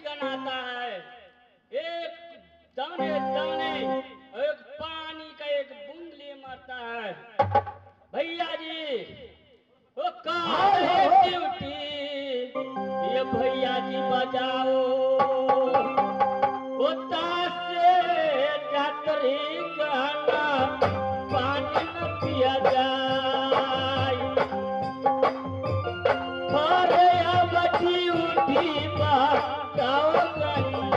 गनाता है। एक दाने दाने एक पानी का एक बूंद लिए मरता है। भैया जी वो कहाँ है ड्यूटी, ये भैया जी बजाओ वो ताश से जातरी गाना पानी न पिया जाए। अरे अब ड्यूटी बजाओ गंगा।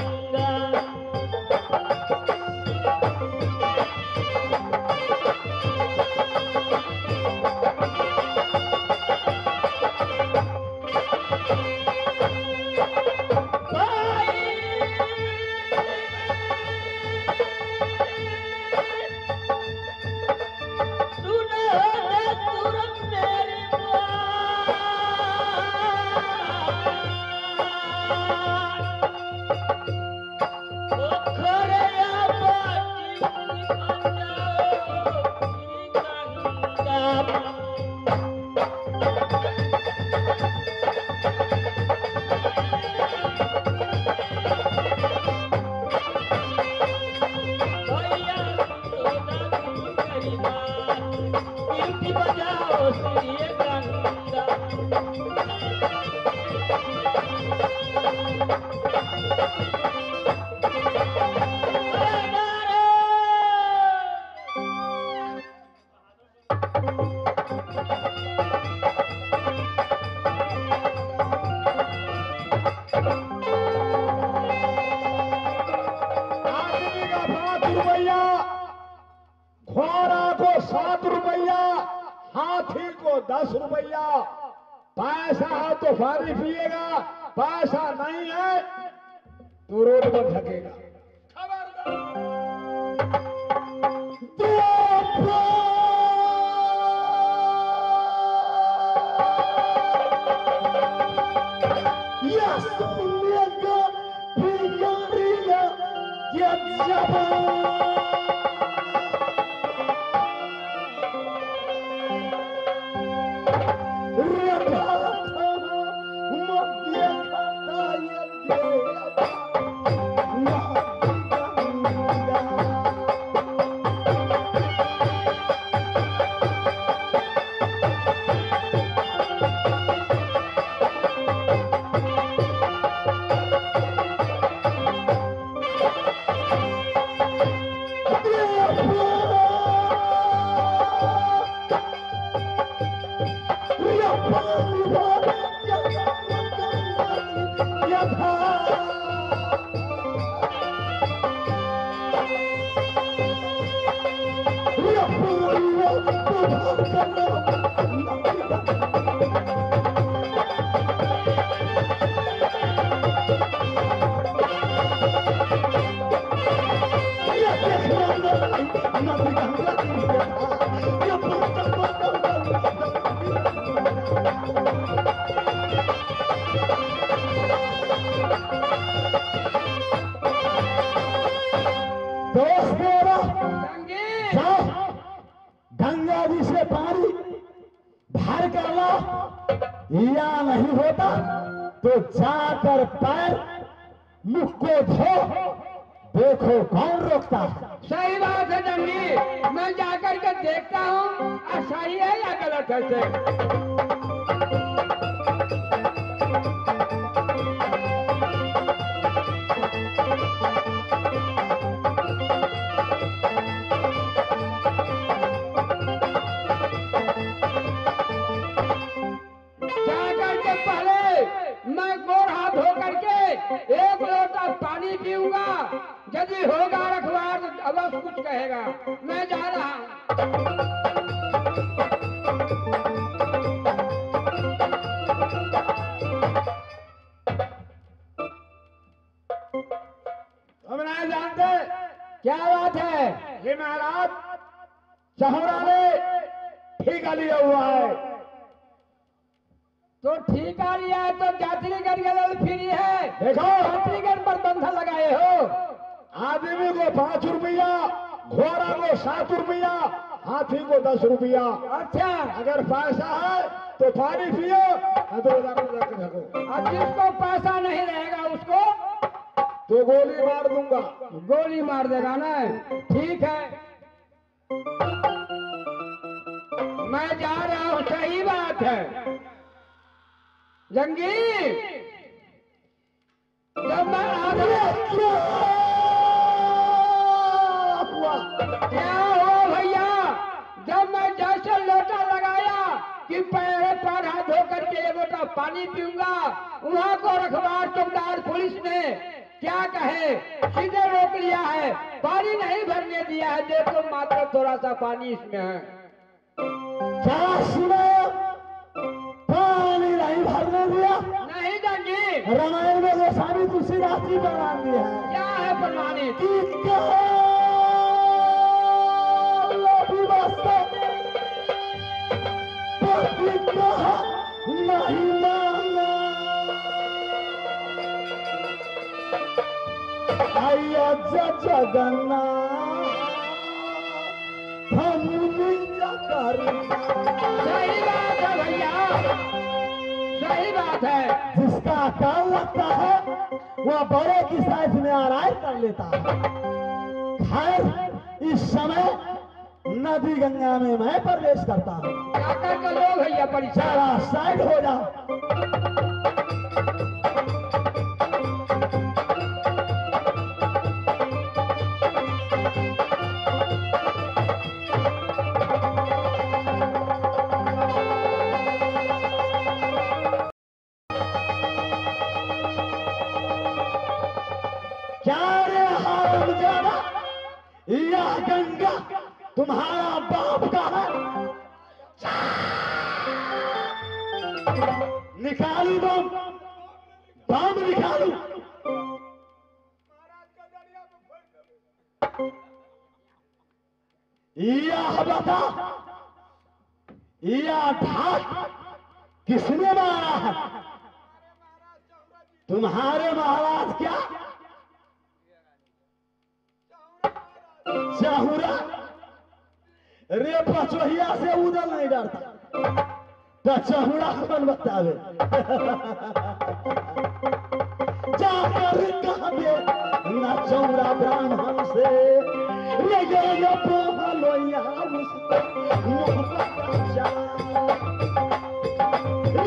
घोड़ा को 7 रुपया, हाथी को 10 रुपया। पैसा है तो पानी पिएगा, पैसा नहीं है तो रोड पर धकेगा। गंगा जी से पानी भर कर लो, या नहीं होता तो जाकर पैर मुख को धो, देखो कौन रोकता है। सही बात है जंगी, मैं जाकर के देखता हूँ सही है या गलत है। मैं गोर हाथ धो करके एक लोटा पानी पीऊंगा, यदि होगा रखवार तो अवश्य कुछ कहेगा। मैं जा रहा हूँ। हम नहीं जानते क्या बात है। ये महाराज चौरा ने ठेका लिया हुआ है। तो ठीका लिया है तो यात्रीगण गलत फ्री है। देखो यात्रीगण पर बंधन लगाए हो। आदमी को 5 रुपया, घोड़ा को 7 रुपया, हाथी को 10 रुपया। अच्छा, अगर पैसा है तो पानी पियो, तो ढको। और जिसको पैसा नहीं रहेगा उसको तो गोली मार दूंगा। गोली मार देगा ना? ठीक है, मैं जा रहा हूँ। सही बात है जंगी। जब मैं आ गया, क्या हुआ भैया? जब मैं जैसे लोटा लगाया कि पैर हाथ धो करके एक लोटा पानी पीऊंगा, वहां को रखवार चौकीदार पुलिस ने क्या कहे सीधे रोक लिया है, पानी नहीं भरने दिया है। देखो मात्र थोड़ा सा पानी इसमें है। क्या सुना? पानी नहीं भरने दिया? नहीं जंगी। रामायण में गोस्वामी तुलसीदास जी प्रमाण दिया है। क्या है प्रमाणित? नहीं माना आया जगन्नाथ हम करना। सही बात है भैया, सही बात है। जिसका अकाल लगता है वह बड़े की साइज में आराम कर लेता है। खैर इस समय नदी गंगा में मैं प्रवेश करता हूँ। क्या करके लो भैया परिचय? सारा साइड हो जाओ। क्या रे हरामजादा, यह गंगा तुम्हारा बाप का है? निकालू बम, बम निकालू। यह बता, यह ढाक किसने मारा है? तुम्हारे महाराज क्या? चाहुरा रे पचोहिया से उदल नहीं डरता, तो चाहुरा कौन बतावे? जाकर कह दे ना चौरा ब्राह्मण से रे ये पोहलोया उसको मोहब्बत का चाल।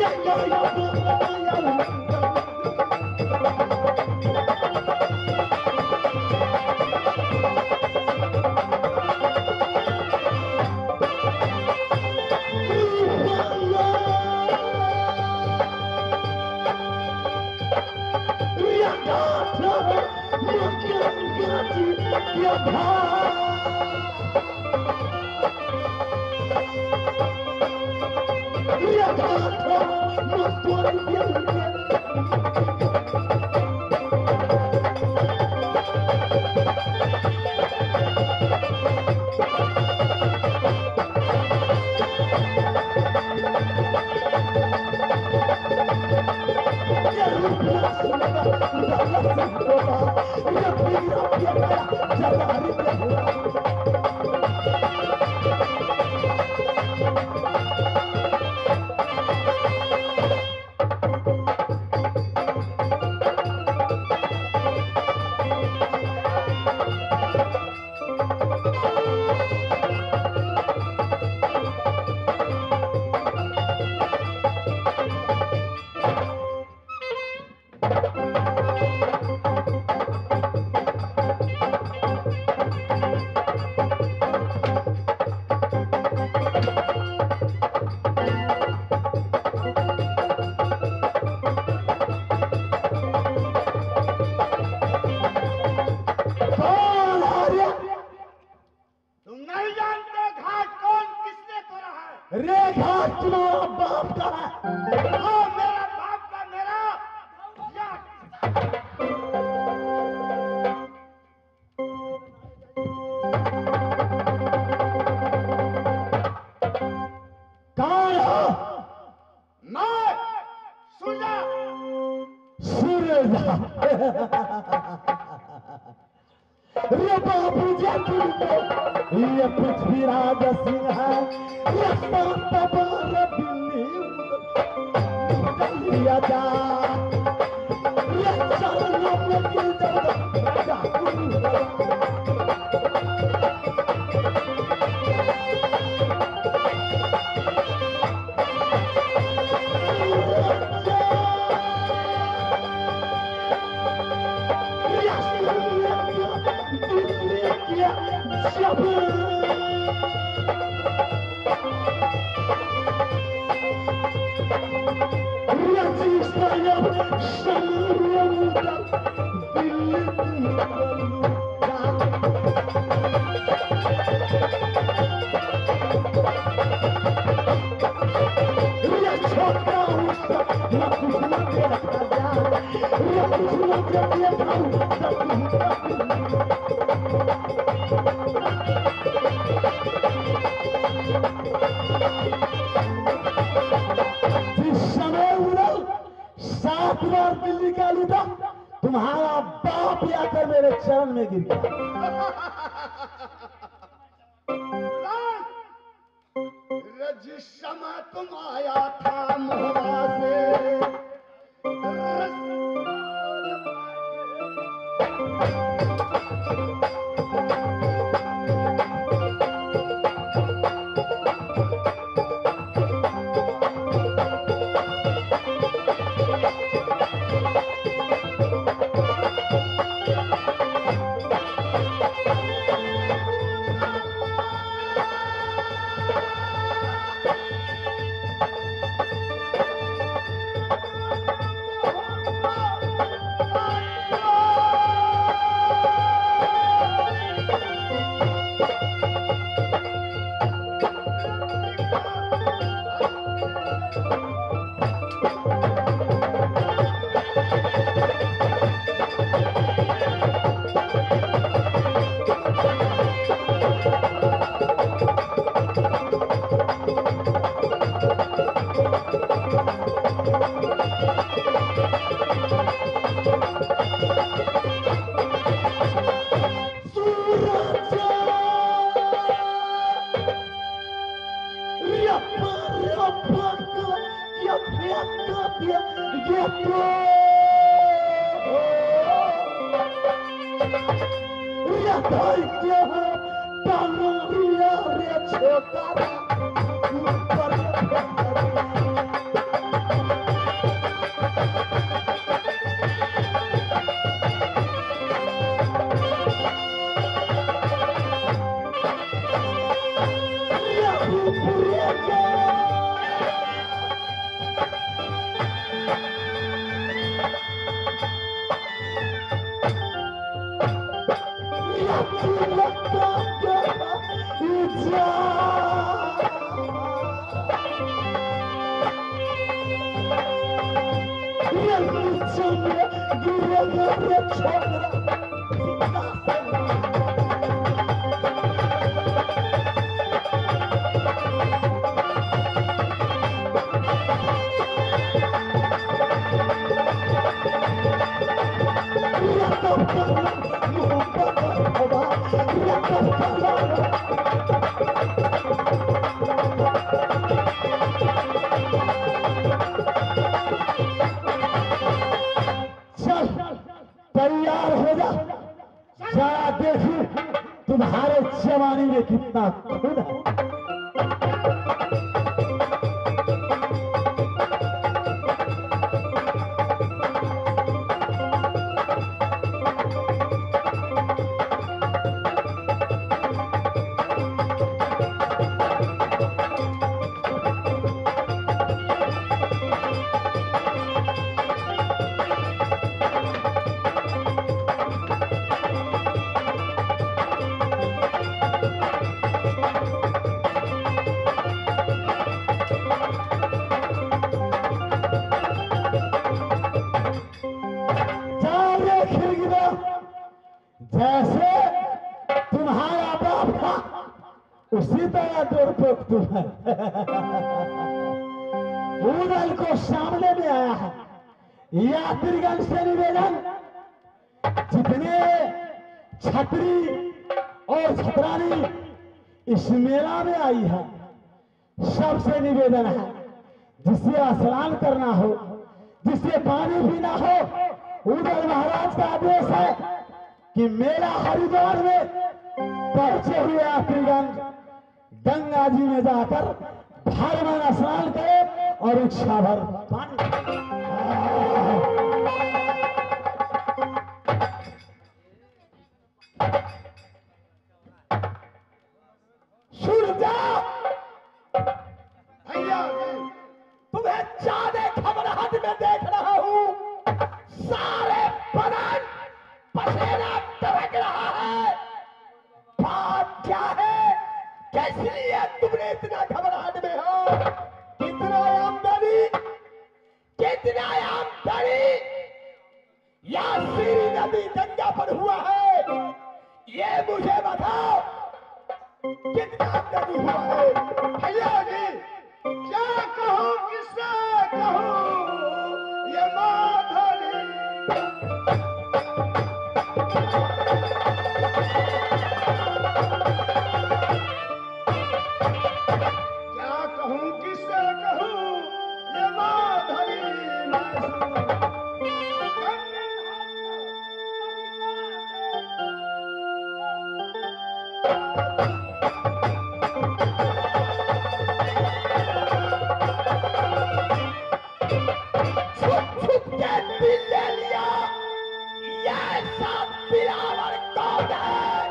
ये पोहलोया तुम्हारा बाप का है। हाँ, मेरा बाप का मेरा कौन हो? मैं सुजा सूरज रे बाबू जी ये पृथ्वीराज सिंह है, ये तबार बिल्ली लिया जा, ये चरणों में गिर जाओ। सात बार दिल्ली का लूटा, तुम्हारा बाप आकर मेरे चरण में गिर गया। जिस समय तुम आया था मोहबा से तैयार हो जा, जरा देखी तुम्हारे जवानी में कितना खून है। जैसे तुम्हारा बाप था उसी तरह डरपोक तुम है। उदल को सामने में आया है। यात्रीगण से निवेदन, जितने छतरी और छतरानी इस मेला में आई है, सबसे निवेदन है, जिससे स्नान करना हो, जिससे पानी पीना हो, उदल महाराज का आदेश है कि मेला हरिद्वार में पहुंचे हुए यात्रीगण गंगा जी में जाकर भागमान स्नान करे और इच्छा भर पानी। बदन पसीना टपक रहा है। बात क्या है? किस लिए तुमने इतना घबराहट में हो? कितना आमदनी, कितना आमदनी या सीरी नदी गंगा पर हुआ है, ये मुझे बताओ। कितना आमदनी हुआ है? भैया जी क्या कहूँ किससे कहूँ ये माधुरी। क्या कहूँ किससे कहूँ ये माधुरी छुप छुप के दिल ले लिया। ये सब दिलावर कौन है?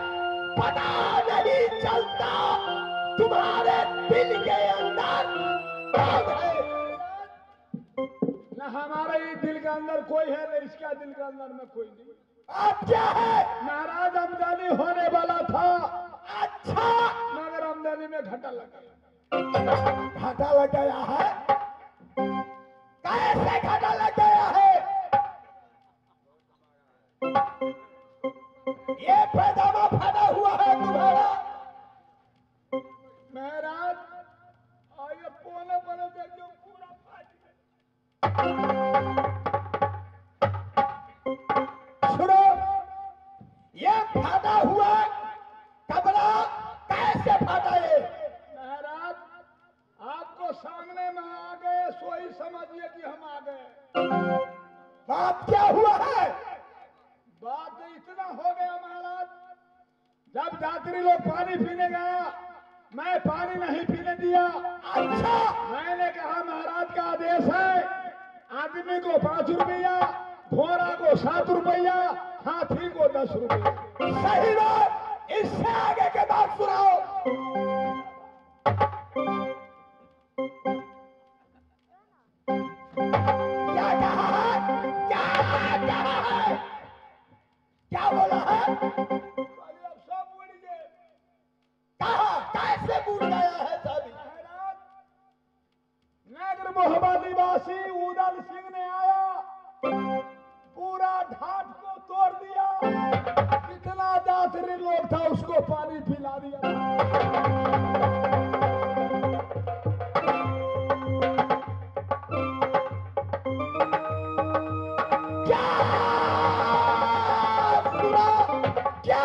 पता नहीं चलता तुम्हारे दिल के अंदर कौन है? न हमारे ही दिल के अंदर कोई है, न इसका दिल के अंदर में कोई नहीं। अब क्या है? महाराज आमदनी होने वाला था, अच्छा मगर आमदनी में घाटा लग गया। घाटा लग गया है। कैसे घाटा लग गया है? ये पैजामा फटा हुआ है तुम्हारा। महाराज आइए पौने पौने देखिए पूरा फाट गया। सुनो, ये फाटा हुआ कपड़ा कैसे फाटा ये? महाराज आपको सामने में आ गए, सोई समझिए कि हम आ गए। बात क्या हुआ है? बात तो इतना हो गया महाराज, जब यात्री लोग पानी पीने गया, मैं पानी नहीं पीने दिया। अच्छा मैंने कहा महाराज का आदेश है, आदमी को 5 रुपया, घोड़ा को 7 रुपया, हाथी को 10 रुपया। सही बात। इससे आगे के बात सुनाओ। क्या कहा है? क्या कहा है? क्या बोला है? अरे अब सब उड़ गए। कहा कैसे भूल गया है सभी? महाराज नगर मोहब्बत निवासी उदल सिंह ने आया, पूरा ढाट को तोड़ दिया। कितना यात्री लोग था उसको पानी पिला दिया। क्या सुना? क्या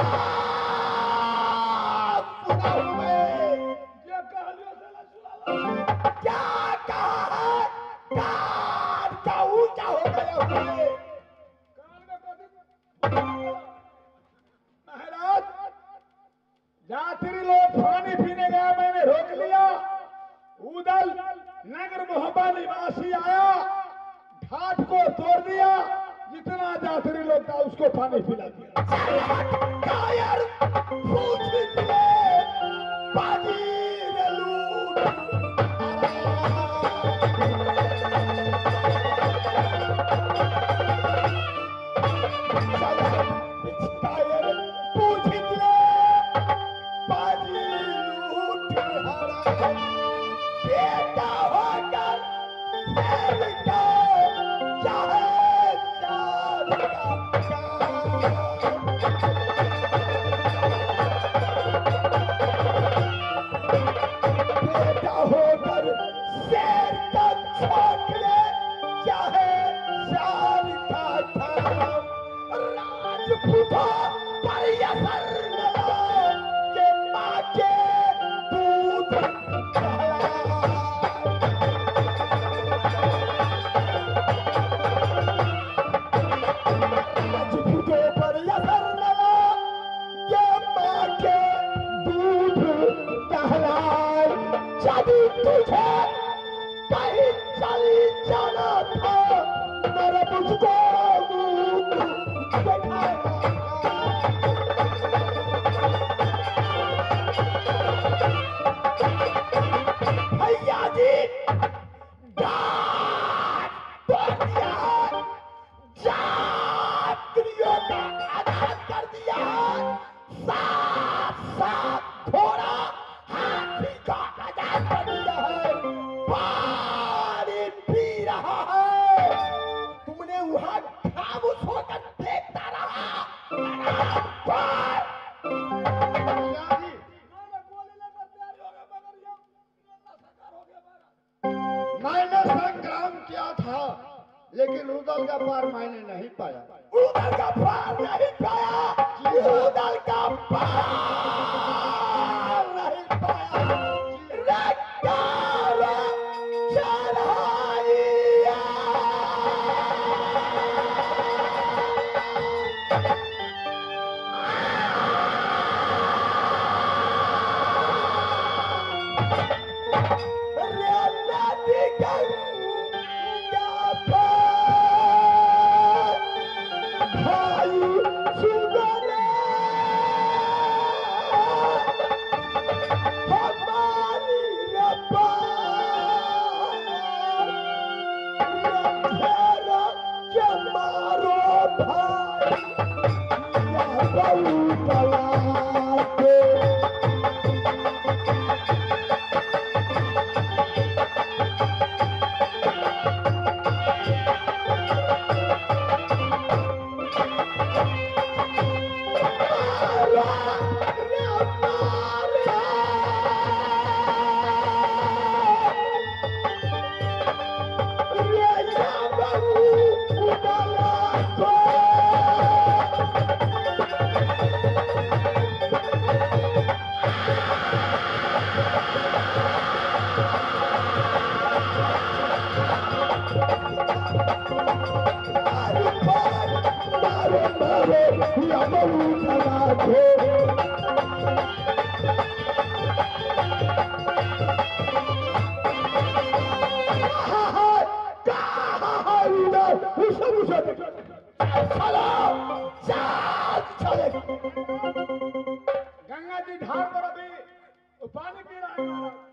सुना मैं? ये कहानियों से न सुना। क्या कहा है? कान का ऊंचा हो गया हुए। कान में कभी- महाराज यात्री लोग पानी पीने गया, मैंने रोक लिया। उदल नगर मोहब्बत निवासी आया, घाट को तोड़ दिया। जितना यात्री लोग था उसको पानी पिला दिया। कायर पूछ ले बाजी रे लूट। कायर पूछ ले बाजी लूट हरा। बेटा होकर शेर का चाहे चार का बेटा होकर शेर का छोकरे चाहे शान का काम। राजपूतों पर असर न लाए के माँ के दूध कहलाए। राजपूतों पर असर न लाए के माँ के दूध कहलाए। यदि तुझे कहीं चली जाना था मेरे मुझको भैया जी डांट तोड़ दिया है। जात लेकिन रुदल का पार मैंने नहीं पाया। उदल का पार नहीं पाया, उदल का पार नहीं पाया। रक्तार चढ़ाइया गंगा जी ढाल पर अभी पानी पी रहा है।